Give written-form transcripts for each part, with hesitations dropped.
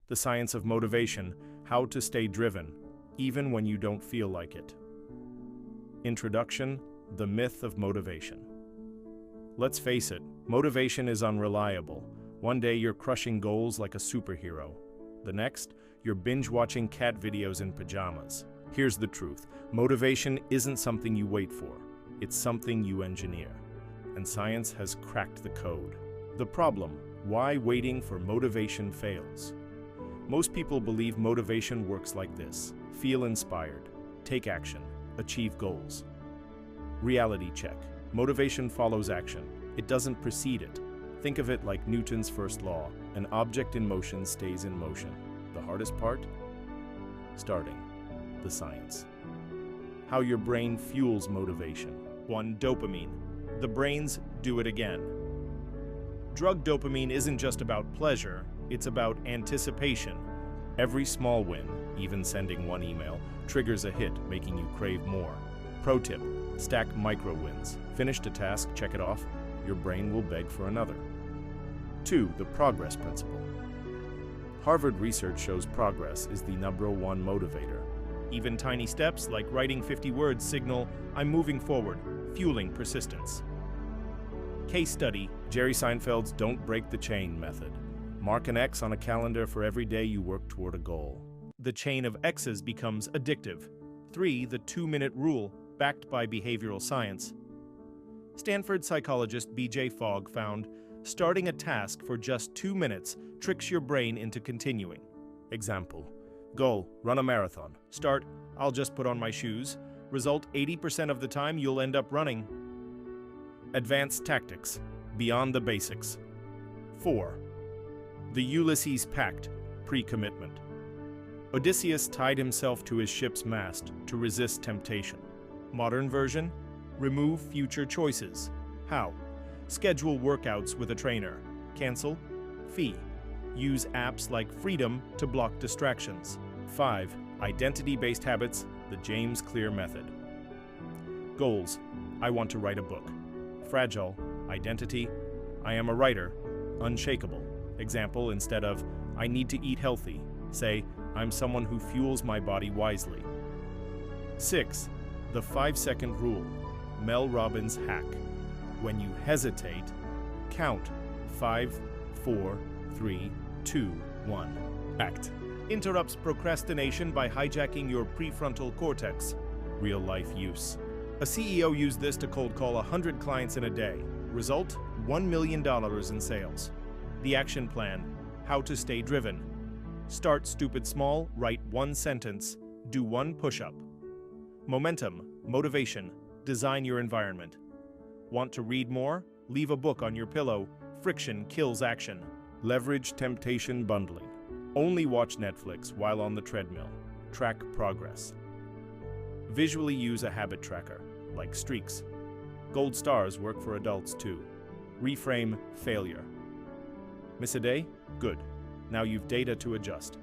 The science of motivation, how to stay driven, even when you don't feel like it. Introduction, the myth of motivation. Let's face it, motivation is unreliable. One day you're crushing goals like a superhero. The next, you're binge-watching cat videos in pajamas. Here's the truth, motivation isn't something you wait for. It's something you engineer. And science has cracked the code. The problem, why waiting for motivation fails. Most people believe motivation works like this. Feel inspired, take action, achieve goals. Reality check. Motivation follows action. It doesn't precede it. Think of it like Newton's first law. An object in motion stays in motion. The hardest part? Starting. The science. How your brain fuels motivation. 1. Dopamine. The brain's do it again. Drug dopamine isn't just about pleasure, it's about anticipation. Every small win, even sending one email, triggers a hit, making you crave more. Pro tip, stack micro wins. Finished a task, check it off, your brain will beg for another. 2. The progress principle. Harvard research shows progress is the #1 motivator. Even tiny steps like writing 50 words signal, I'm moving forward, fueling persistence. Case study, Jerry Seinfeld's don't break the chain method. Mark an X on a calendar for every day you work toward a goal. The chain of X's becomes addictive. 3. The 2-minute rule, backed by behavioral science. Stanford psychologist B.J. Fogg found, starting a task for just 2 minutes tricks your brain into continuing. Example, goal, run a marathon. Start, I'll just put on my shoes. Result, 80% of the time you'll end up running. Advanced tactics, beyond the basics. 4. The Ulysses Pact, pre-commitment. Odysseus tied himself to his ship's mast to resist temptation. Modern version, remove future choices. How? Schedule workouts with a trainer. Cancel, fee. Use apps like Freedom to block distractions. 5. Identity-based habits, the James Clear method. Goals, I want to write a book. Fragile, identity, I am a writer. Unshakable. Example, instead of, I need to eat healthy, say, I'm someone who fuels my body wisely. 6. The 5-second rule, Mel Robbins' hack. When you hesitate, count 5, 4, 3, 2, 1. Act. Interrupts procrastination by hijacking your prefrontal cortex. Real-life use. A CEO used this to cold call 100 clients in a day. Result, $1 million in sales. The action plan, how to stay driven. Start stupid small, write 1 sentence, do 1 push-up. Momentum, motivation, design your environment. Want to read more? Leave a book on your pillow. Friction kills action. Leverage temptation bundling. Only watch Netflix while on the treadmill. Track progress. Visually use a habit tracker, like streaks. Gold stars work for adults too. Reframe failure. Miss a day? Good. Now you've data to adjust.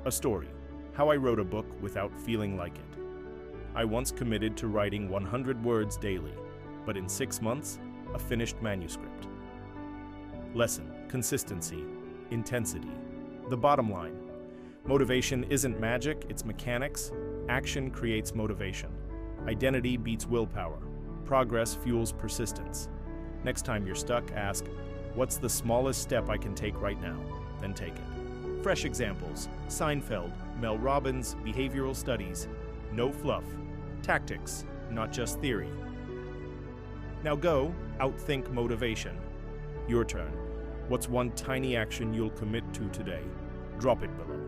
A story. How I wrote a book without feeling like it. I once committed to writing 100 words daily, but in 6 months, a finished manuscript. Lesson, consistency, intensity. The bottom line, motivation isn't magic, it's mechanics. Action creates motivation. Identity beats willpower. Progress fuels persistence. Next time you're stuck, ask, what's the smallest step I can take right now? Then take it. Fresh examples, Seinfeld, Mel Robbins, behavioral studies. No fluff. Tactics, not just theory. Now go, outthink motivation. Your turn. What's one tiny action you'll commit to today? Drop it below.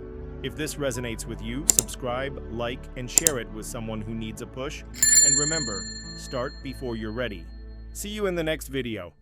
If this resonates with you, subscribe, like, and share it with someone who needs a push. And remember, start before you're ready. See you in the next video.